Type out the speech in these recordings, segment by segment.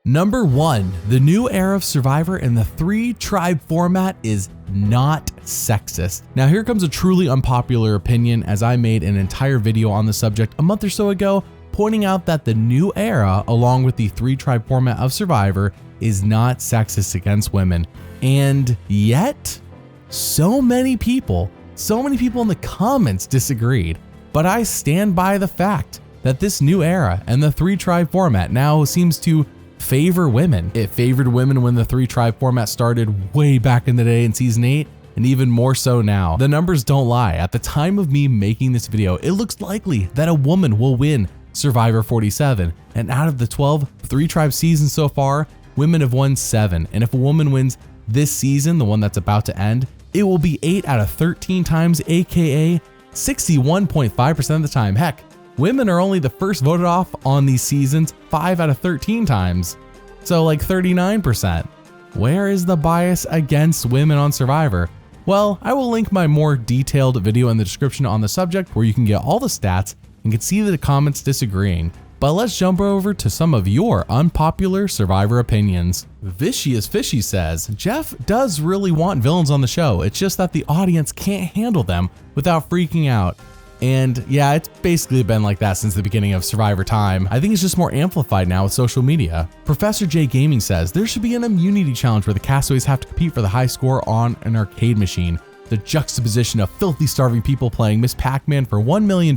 Number 1, the new era of Survivor and the 3-tribe format is not sexist. Now here comes a truly unpopular opinion, as I made an entire video on the subject a month or so ago, pointing out that the new era, along with the 3-tribe format of Survivor, is not sexist against women. And yet, so many people in the comments disagreed. But I stand by the fact that this new era and the 3-tribe format now seems to favor women. It favored women when the 3-tribe format started way back in the day in season 8, and even more so now. The numbers don't lie. At the time of me making this video, it looks likely that a woman will win Survivor 47, and out of the 12 3-tribe seasons so far, women have won 7, and if a woman wins this season, the one that's about to end, it will be 8 out of 13 times, aka 61.5% of the time. Heck, women are only the first voted off on these seasons 5 out of 13 times, so like 39%. Where is the bias against women on Survivor? Well, I will link my more detailed video in the description on the subject where you can get all the stats and can see the comments disagreeing. But let's jump over to some of your unpopular Survivor opinions. Vicious Fishy says, Jeff does really want villains on the show, it's just that the audience can't handle them without freaking out. And yeah, it's basically been like that since the beginning of Survivor time. I think it's just more amplified now with social media. Professor J Gaming says, there should be an immunity challenge where the castaways have to compete for the high score on an arcade machine. The juxtaposition of filthy starving people playing Miss Pac-Man for $1 million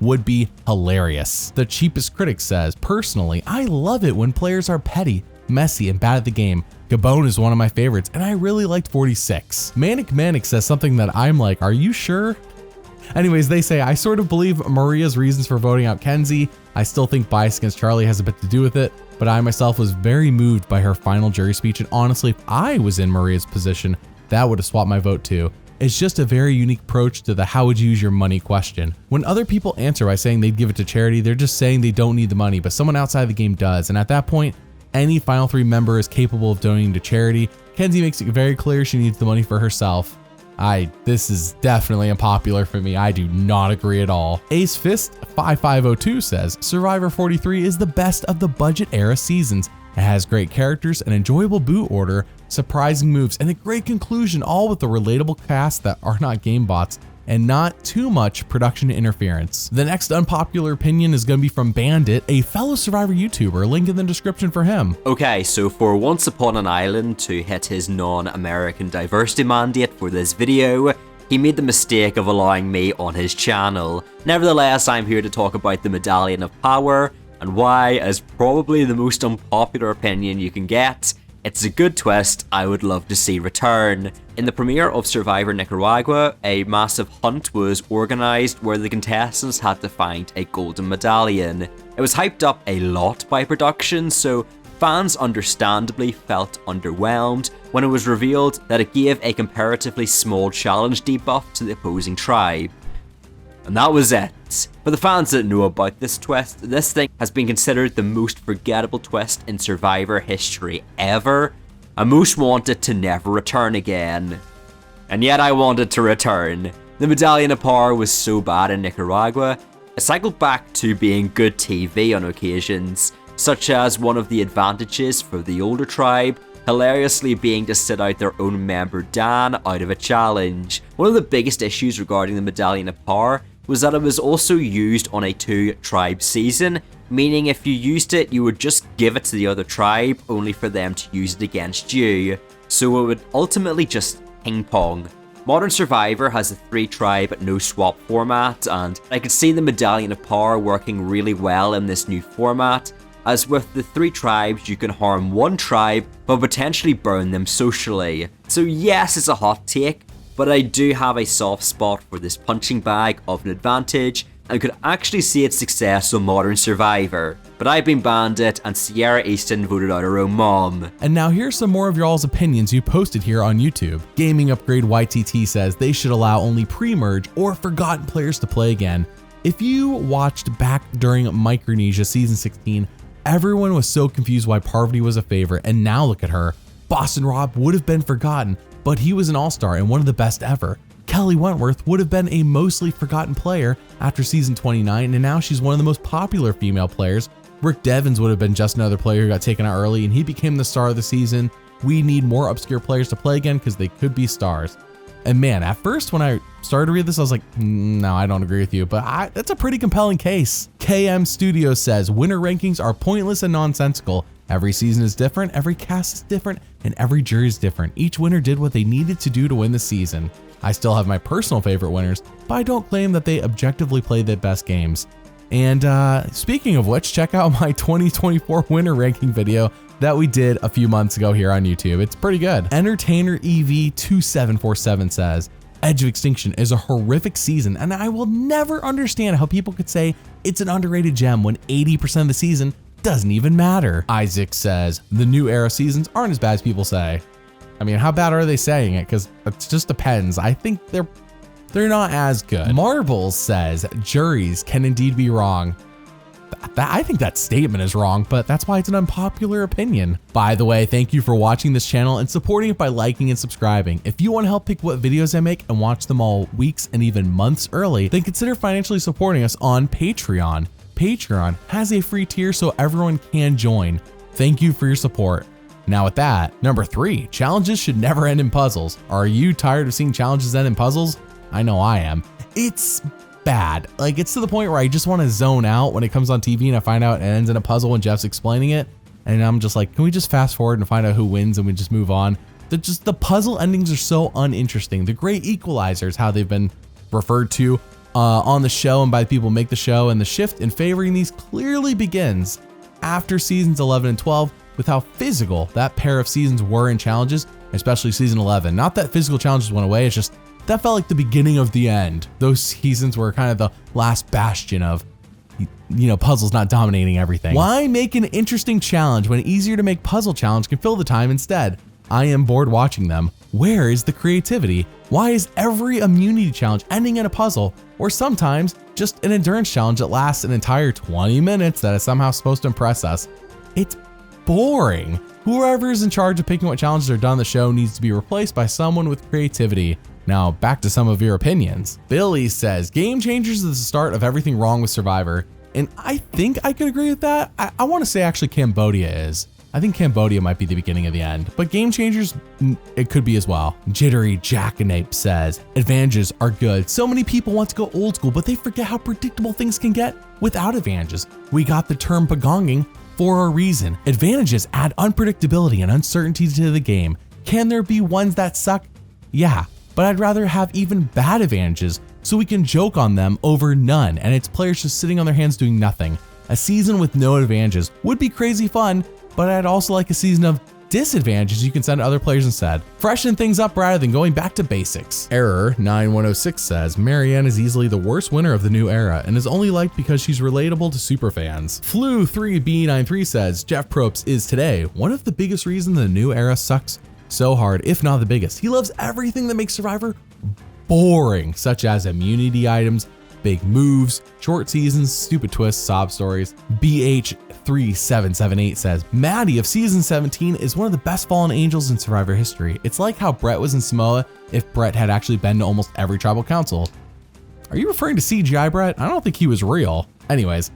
would be hilarious. The Cheapest Critic says, personally, I love it when players are petty, messy, and bad at the game. Gabon is one of my favorites, and I really liked 46. Manic says something that I'm like, are you sure? Anyways, they say, I sort of believe Maria's reasons for voting out Kenzie. I still think bias against Charlie has a bit to do with it, but I myself was very moved by her final jury speech, and honestly, if I was in Maria's position, that would have swapped my vote too. It's just a very unique approach to the how would you use your money question. When other people answer by saying they'd give it to charity, they're just saying they don't need the money, but someone outside the game does, and at that point, any Final 3 member is capable of donating to charity. Kenzie makes it very clear she needs the money for herself. This is definitely unpopular for me. I do not agree at all. Ace Fist 5502 says, Survivor 43 is the best of the budget era seasons. It has great characters, an enjoyable boot order, surprising moves, and a great conclusion, all with a relatable cast that are not game bots, and not too much production interference. The next unpopular opinion is going to be from Bandit, a fellow Survivor YouTuber, link in the description for him. Okay, so for Once Upon an Island to hit his non-American diversity mandate for this video, he made the mistake of allowing me on his channel. Nevertheless, I'm here to talk about the Medallion of Power, and why, as probably the most unpopular opinion you can get, it's a good twist I would love to see return. In the premiere of Survivor Nicaragua, a massive hunt was organised where the contestants had to find a golden medallion. It was hyped up a lot by production, so fans understandably felt underwhelmed when it was revealed that it gave a comparatively small challenge debuff to the opposing tribe. And that was it. For the fans that know about this twist, this thing has been considered the most forgettable twist in Survivor history ever, and most want it to never return again. And yet I want it to return. The Medallion of Power was so bad in Nicaragua, it cycled back to being good TV on occasions, such as one of the advantages for the older tribe hilariously being to sit out their own member Dan out of a challenge. One of the biggest issues regarding the Medallion of Power was that it was also used on a 2-tribe season, meaning if you used it, you would just give it to the other tribe, only for them to use it against you. So it would ultimately just ping pong. Modern Survivor has a 3-tribe no swap format, and I could see the Medallion of Power working really well in this new format, as with the 3 tribes you can harm one tribe but potentially burn them socially. So yes, it's a hot take, but I do have a soft spot for this punching bag of an advantage and could actually see its success on Modern Survivor. But I've been Bandit, and Sierra Easton voted out her own mom. And now here's some more of y'all's opinions you posted here on YouTube. Gaming Upgrade YTT says they should allow only pre-merge or forgotten players to play again. If you watched back during Micronesia Season 16, everyone was so confused why Parvati was a favorite, and now look at her. Boston Rob would have been forgotten, but he was an all-star and one of the best ever. Kelly Wentworth would have been a mostly forgotten player after season 29, and now she's one of the most popular female players Rick Devens would have been just another player who got taken out early and he became the star of the season. We need more obscure players to play again because they could be stars. And man, at first when I started to read this, I was like, no, I don't agree with you, but that's a pretty compelling case. KM Studio says, winner rankings are pointless and nonsensical. Every season is different, every cast is different, and every jury is different. Each winner did what they needed to do to win the season. I still have my personal favorite winners, but I don't claim that they objectively played their best games. And speaking of which, check out my 2024 winner ranking video that we did a few months ago here on YouTube. It's pretty good. Entertainer EV2747 says, Edge of Extinction is a horrific season, and I will never understand how people could say it's an underrated gem when 80% of the season doesn't even matter. Isaac says, the new era seasons aren't as bad as people say. I mean, how bad are they saying it? Because it just depends. I think they're not as good. Marbles says, juries can indeed be wrong. I think that statement is wrong, but that's why it's an unpopular opinion. By the way, thank you for watching this channel and supporting it by liking and subscribing. If you want to help pick what videos I make and watch them all weeks and even months early, then consider financially supporting us on Patreon. Patreon has a free tier so everyone can join. Thank you for your support. Now with that, number 3, challenges should never end in puzzles. Are you tired of seeing challenges end in puzzles? I know I am. It's bad. Like, it's to the point where I just want to zone out when it comes on TV and I find out it ends in a puzzle when Jeff's explaining it. And I'm just like, can we just fast forward and find out who wins and we just move on? The puzzle endings are so uninteresting. The great equalizers, how they've been referred to on the show and by the people who make the show, and the shift in favoring these clearly begins after seasons 11 and 12 with how physical that pair of seasons were in challenges, especially season 11. Not that physical challenges went away, it's just that felt like the beginning of the end. Those seasons were kind of the last bastion of, puzzles not dominating everything. Why make an interesting challenge when easier to make puzzle challenge can fill the time instead? I am bored watching them. Where is the creativity? Why is every immunity challenge ending in a puzzle, or sometimes just an endurance challenge that lasts an entire 20 minutes that is somehow supposed to impress us? It's boring. Whoever is in charge of picking what challenges are done on the show needs to be replaced by someone with creativity. Now back to some of your opinions. Billy says, Game Changers is the start of everything wrong with Survivor. And I think I could agree with that. I want to say actually Cambodia is. I think Cambodia might be the beginning of the end, but Game Changers, it could be as well. Jittery Jackanape says, advantages are good. So many people want to go old school, but they forget how predictable things can get without advantages. We got the term pagonging for a reason. Advantages add unpredictability and uncertainty to the game. Can there be ones that suck? Yeah. But I'd rather have even bad advantages so we can joke on them over none and it's players just sitting on their hands doing nothing. A season with no advantages would be crazy fun, but I'd also like a season of disadvantages you can send to other players instead. Freshen things up rather than going back to basics. Error 9106 says, Marianne is easily the worst winner of the new era and is only liked because she's relatable to superfans. Flu3B93 says, Jeff Probst is today one of the biggest reasons the new era sucks so hard, if not the biggest. He loves everything that makes Survivor boring, such as immunity items, big moves, short seasons, stupid twists, sob stories. BH3778 says, Maddie of season 17 is one of the best fallen angels in Survivor history. It's like how Brett was in Samoa if Brett had actually been to almost every tribal council. Are you referring to CGI Brett? I don't think he was real. Anyways,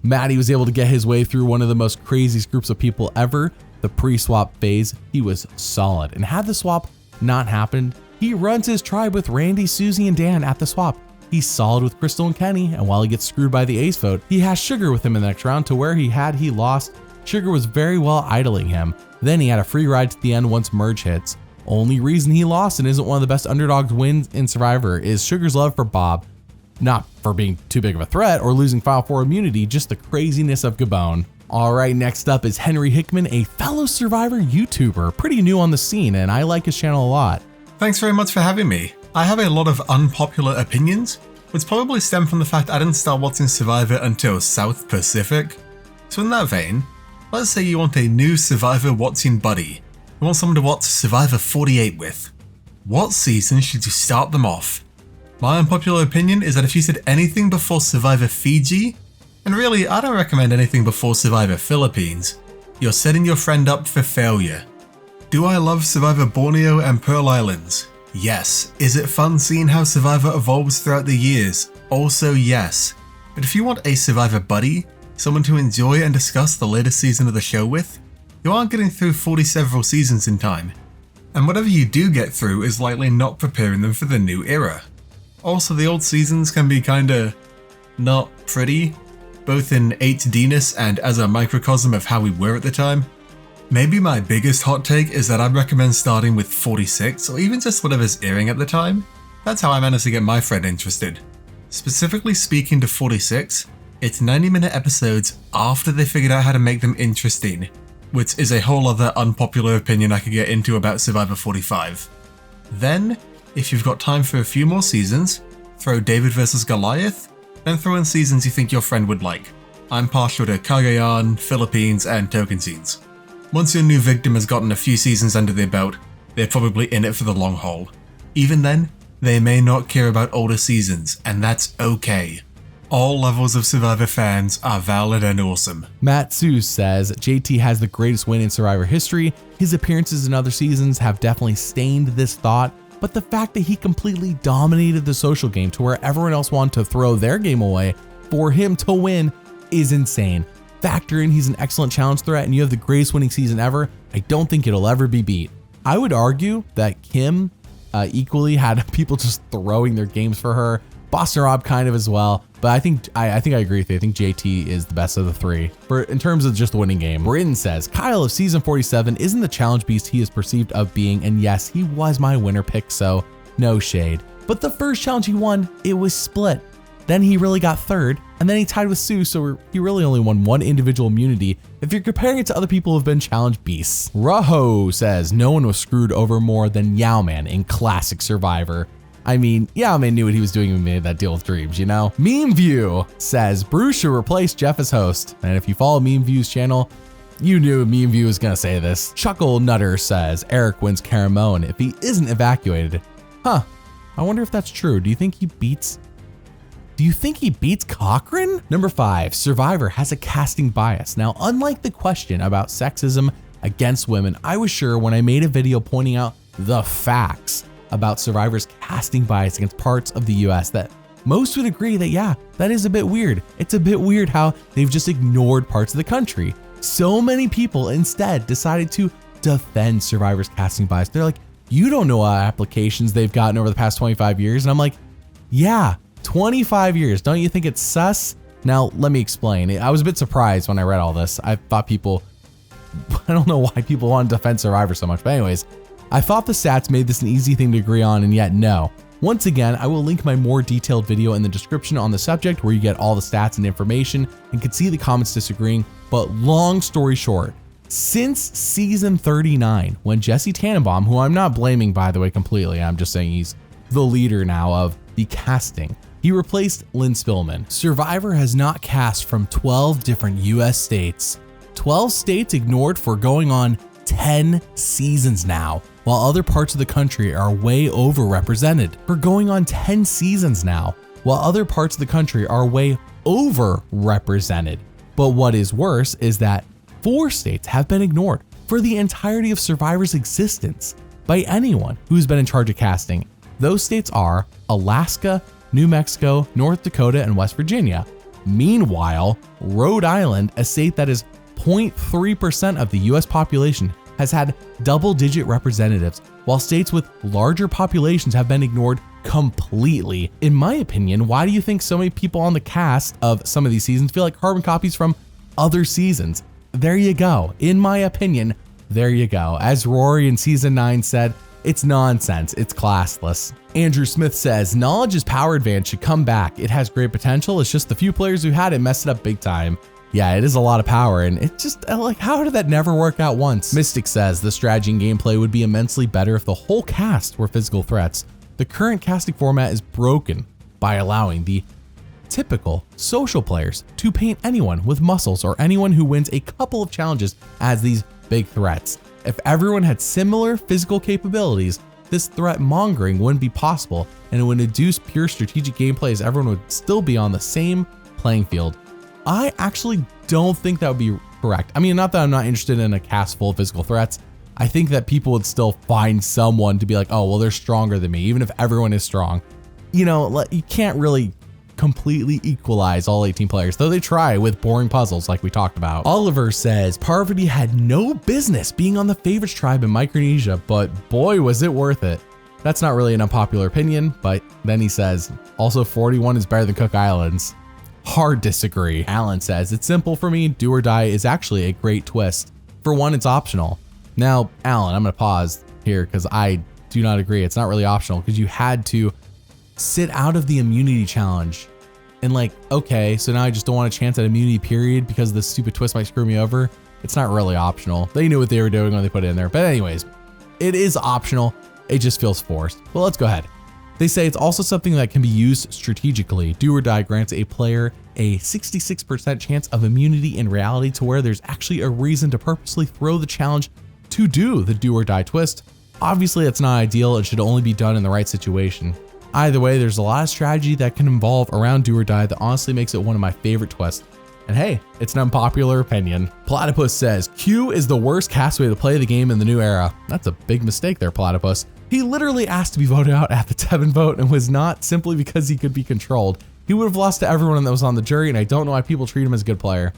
Maddie was able to get his way through one of the most craziest groups of people ever, the pre-swap phase. He was solid, and had the swap not happened, he runs his tribe with Randy, Susie, and Dan at the swap. He's solid with Crystal and Kenny, and while he gets screwed by the ace vote, he has Sugar with him in the next round to where he lost. Sugar was very well idling him. Then he had a free ride to the end once merge hits. Only reason he lost and isn't one of the best underdogs wins in Survivor is Sugar's love for Bob. Not for being too big of a threat or losing File 4 immunity, just the craziness of Gabon. All right, next up is Henry Hickman, a fellow Survivor YouTuber, pretty new on the scene, and I like his channel a lot. Thanks very much for having me. I have a lot of unpopular opinions, which probably stem from the fact I didn't start watching Survivor until South Pacific. So in that vein, let's say you want a new Survivor watching buddy. You want someone to watch Survivor 48 with. What season should you start them off? My unpopular opinion is that if you said anything before Survivor Fiji, and really I don't recommend anything before Survivor Philippines, you're setting your friend up for failure. Do I love Survivor Borneo and Pearl Islands? Yes. Is it fun seeing how Survivor evolves throughout the years? Also yes. But if you want a Survivor buddy, someone to enjoy and discuss the latest season of the show with, you aren't getting through 40 several seasons in time. And whatever you do get through is likely not preparing them for the new era. Also, the old seasons can be kinda not pretty, both in 8Dness and as a microcosm of how we were at the time. Maybe my biggest hot take is that I'd recommend starting with 46 or even just whatever's airing at the time. That's how I managed to get my friend interested. Specifically speaking to 46, it's 90-minute episodes after they figured out how to make them interesting, which is a whole other unpopular opinion I could get into about Survivor 45. Then, if you've got time for a few more seasons, throw David vs Goliath, then throw in seasons you think your friend would like. I'm partial to Cagayan, Philippines, and Tocantins. Once your new victim has gotten a few seasons under their belt, they're probably in it for the long haul. Even then, they may not care about older seasons, and that's okay. All levels of Survivor fans are valid and awesome. Matt Seuss says, JT has the greatest win in Survivor history. His appearances in other seasons have definitely stained this thought, but the fact that he completely dominated the social game to where everyone else wanted to throw their game away for him to win is insane. Factor in he's an excellent challenge threat and you have the greatest winning season ever, I don't think it'll ever be beat. I would argue that Kim equally had people just throwing their games for her. Boston Rob kind of as well, but I think I agree with you. I think JT is the best of the three in terms of just the winning game. Bryn says, Kyle of season 47 isn't the challenge beast he is perceived of being, and yes, he was my winner pick, so no shade. But the first challenge he won, it was split. Then he really got third, and then he tied with Sue, so he really only won one individual immunity if you're comparing it to other people who've been challenge beasts. Raho says, no one was screwed over more than Yowman in classic Survivor. I mean, Yowman knew what he was doing when he made that deal with Dreams, you know? Meme View says, Bruce should replace Jeff as host. And if you follow Meme View's channel, you knew Meme View was gonna say this. Chuckle Nutter says, Eric wins Caramone if he isn't evacuated. Huh, I wonder if that's true. Do you think he beats Cochran? Number 5, Survivor has a casting bias. Now, unlike the question about sexism against women, I was sure when I made a video pointing out the facts about Survivor's casting bias against parts of the US that most would agree that, yeah, that is a bit weird. It's a bit weird how they've just ignored parts of the country. So many people instead decided to defend Survivor's casting bias. They're like, you don't know what applications they've gotten over the past 25 years. And I'm like, yeah, 25 years. Don't you think it's sus? Now, let me explain. I was a bit surprised when I read all this. I thought I don't know why people want to defend Survivor so much, but anyways, I thought the stats made this an easy thing to agree on, and yet no. Once again, I will link my more detailed video in the description on the subject where you get all the stats and information and can see the comments disagreeing, but long story short, since season 39, when Jesse Tannenbaum, who I'm not blaming by the way completely, I'm just saying he's the leader now of the casting, he replaced Lynn Spillman. Survivor has not cast from 12 different US states. 12 states ignored for going on 10 seasons now, while other parts of the country are way overrepresented. For going on 10 seasons now, while other parts of the country are way overrepresented. But what is worse is that 4 states have been ignored for the entirety of Survivor's existence by anyone who's been in charge of casting. Those states are Alaska, New Mexico, North Dakota, and West Virginia. Meanwhile, Rhode Island, a state that is 0.3% of the US population, has had double-digit representatives, while states with larger populations have been ignored completely. In my opinion, why do you think so many people on the cast of some of these seasons feel like carbon copies from other seasons? There you go. In my opinion, there you go. As Rory in season 9 said, it's nonsense, it's classless. Andrew Smith says, knowledge is power advance should come back. It has great potential, it's just the few players who had it messed it up big time. Yeah, it is a lot of power, and it just, like, how did that never work out once? Mystic says, the strategy and gameplay would be immensely better if the whole cast were physical threats. The current casting format is broken by allowing the typical social players to paint anyone with muscles or anyone who wins a couple of challenges as these big threats. If everyone had similar physical capabilities, this threat mongering wouldn't be possible, and it would induce pure strategic gameplay as everyone would still be on the same playing field. I actually don't think that would be correct. I mean, not that I'm not interested in a cast full of physical threats. I think that people would still find someone to be like, oh, well, they're stronger than me, even if everyone is strong. You know, you can't really completely equalize all 18 players, though they try with boring puzzles like we talked about. Oliver says Parvati had no business being on the favorites tribe in Micronesia, but boy was it worth it. That's not really an unpopular opinion, but then he says, also 41 is better than Cook Islands. Hard disagree. Alan says, it's simple for me, do or die is actually a great twist. For one, it's optional. Now, Alan, I'm gonna pause here because I do not agree. It's not really optional because you had to sit out of the immunity challenge. And like, okay, so now I just don't want a chance at immunity period because the stupid twist might screw me over. It's not really optional. They knew what they were doing when they put it in there. But anyways, it is optional. It just feels forced. Well, let's go ahead. They say it's also something that can be used strategically. Do or die grants a player a 66% chance of immunity in reality to where there's actually a reason to purposely throw the challenge to do the do or die twist. Obviously, it's not ideal and should only be done in the right situation. Either way, there's a lot of strategy that can involve around do or die that honestly makes it one of my favorite twists. And hey, it's an unpopular opinion. Platypus says, Q is the worst castaway to play the game in the new era. That's a big mistake there, Platypus. He literally asked to be voted out at the Tevin vote and was not simply because he could be controlled. He would have lost to everyone that was on the jury, and I don't know why people treat him as a good player.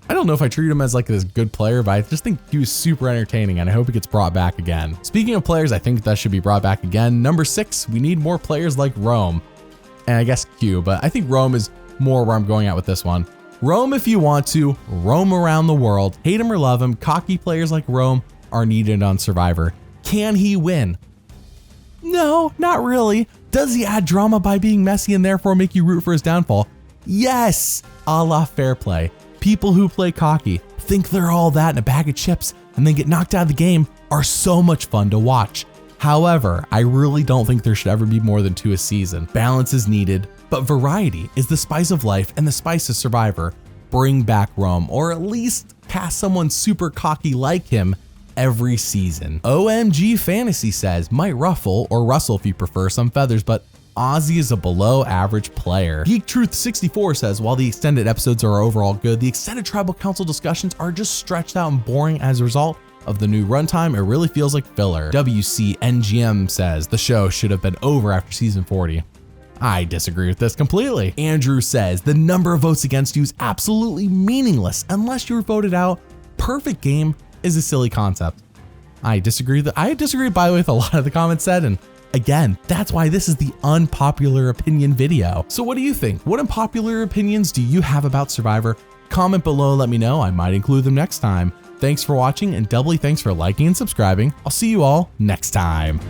I don't know if I treat him as like this good player, but I just think he was super entertaining and I hope he gets brought back again. Speaking of players, I think that should be brought back again. Number 6, we need more players like Rome. And I guess Q, but I think Rome is more where I'm going at with this one. Roam if you want to, roam around the world, hate him or love him, cocky players like Rome are needed on Survivor. Can he win? No, not really. Does he add drama by being messy and therefore make you root for his downfall? Yes, a la fair play. People who play cocky, think they're all that in a bag of chips, and then get knocked out of the game are so much fun to watch. However, I really don't think there should ever be more than 2 a season. Balance is needed, but variety is the spice of life and the spice of Survivor. Bring back Rome, or at least cast someone super cocky like him every season. OMG Fantasy says, might ruffle, or rustle if you prefer, some feathers, but Ozzy is a below average player. Geek Truth 64 says, while the extended episodes are overall good, the extended tribal council discussions are just stretched out and boring as a result of the new runtime. It really feels like filler. WCNGM says, the show should have been over after season 40. I disagree with this completely. Andrew says, the number of votes against you is absolutely meaningless unless you were voted out. Perfect game is a silly concept. I disagree by the way with a lot of the comments said, and again, that's why this is the unpopular opinion video. So what do you think? What unpopular opinions do you have about Survivor? Comment below, let me know. I might include them next time. Thanks for watching, and doubly thanks for liking and subscribing. I'll see you all next time.